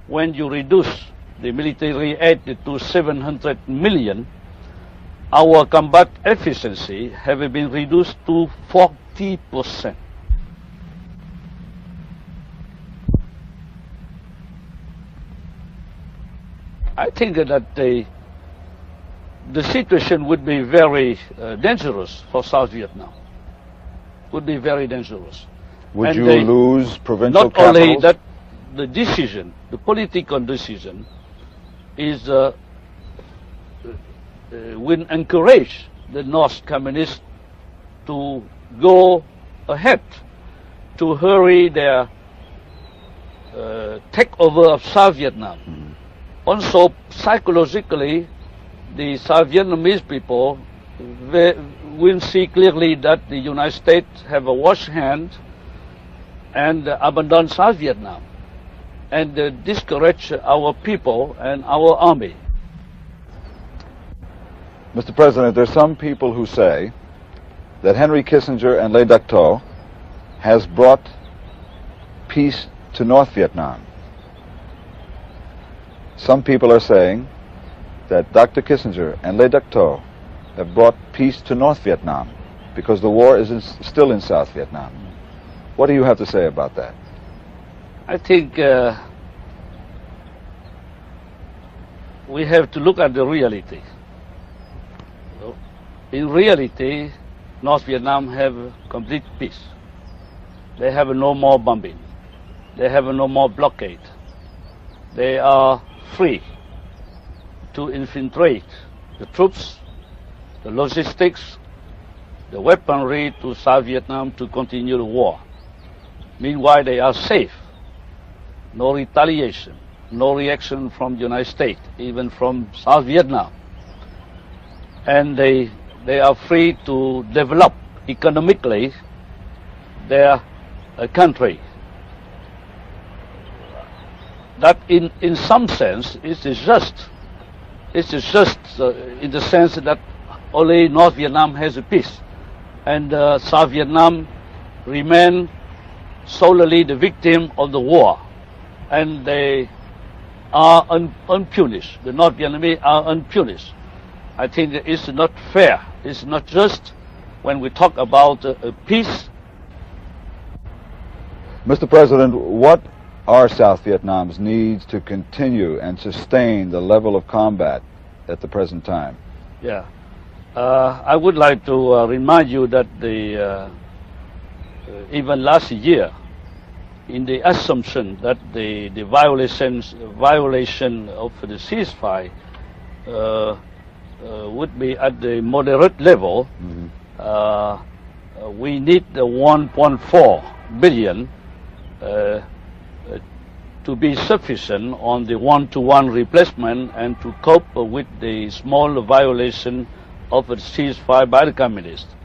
when you reduce the military aid to 700 million, our combat efficiency have been reduced to 40%. I think that the situation would be very dangerous for South Vietnam. Would be very dangerous. Would And you they- lose provincial Not only capitals? that, the decision, the political decision, is will encourage the North Communists to go ahead, to hurry their takeover of South Vietnam. Also, psychologically, the South Vietnamese people will see clearly that the United States have a wash hand and abandon South Vietnam and discourage our people and our army. Mr. President, there's some people who say that Henry Kissinger and Le Duc Tho has brought peace to North Vietnam. Some people are saying that Dr. Kissinger and Le Duc Tho have brought peace to North Vietnam because the war is still in South Vietnam. What do you have to say about that? I think we have to look at the reality. In reality, North Vietnam have complete peace. They have no more bombing. They have no more blockade. They are free to infiltrate the troops, the logistics, the weaponry to South Vietnam to continue the war. Meanwhile, they are safe. No retaliation, no reaction from the United States, even from South Vietnam. And they are free to develop economically their country. That in some sense it is just in the sense that only North Vietnam has a peace, and South Vietnam remain solely the victim of the war, and they are unpunished. The North Vietnamese are unpunished. I think it's not fair. It's not just when we talk about peace. Mr. President, what are South Vietnam's needs to continue and sustain the level of combat at the present time? Yeah. I would like to remind you that even last year, in the assumption that the violation of the ceasefire would be at the moderate level, we need the 1.4 billion to be sufficient on the one-to-one replacement and to cope with the small violation of a ceasefire by the communists.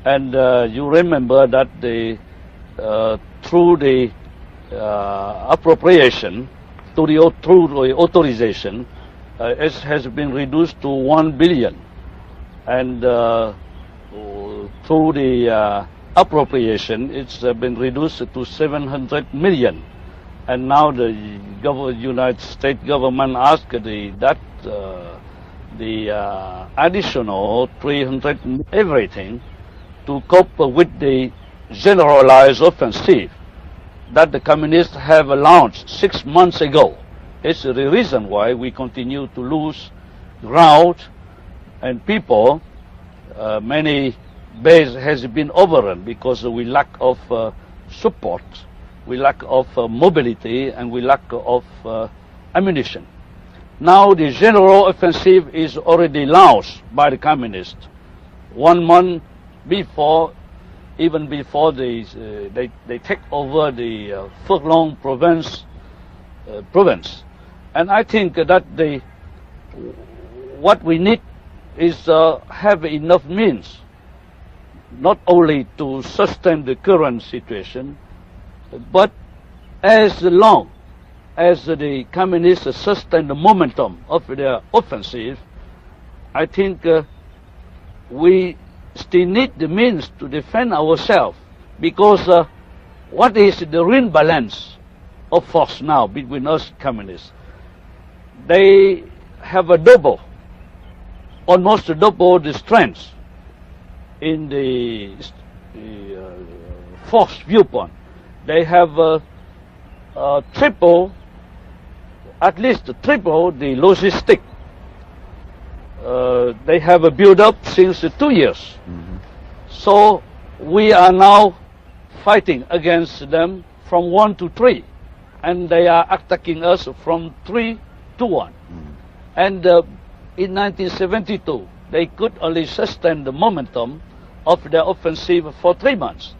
And you remember that through the appropriation, through the authorization, it has been reduced to 1 billion. And through the appropriation, it's been reduced to 700 million. And now the United States government asked the additional 300 everything to cope with the generalized offensive that the communists have launched 6 months ago. It's the reason why we continue to lose ground, and people, many bases has been overrun because we lack of support, we lack of mobility, and we lack of ammunition. Now the general offensive is already launched by the communists 1 month before, even before they take over the Phuoc Long province. And I think that what we need is have enough means, not only to sustain the current situation, but as long as the communists sustain the momentum of their offensive, I think we still need the means to defend ourselves, because what is the real balance of force now between us communists. They have a almost double the strength in the force viewpoint. They have at least triple the logistic. They have a build-up since 2 years. So we are now fighting against them from 1 to 3, and they are attacking us from 3 to 1. And in 1972, they could only sustain the momentum of their offensive for 3 months.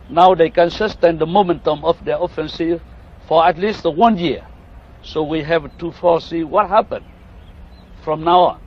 Now they can sustain the momentum of their offensive for at least 1 year. So we have to foresee what happened from now on.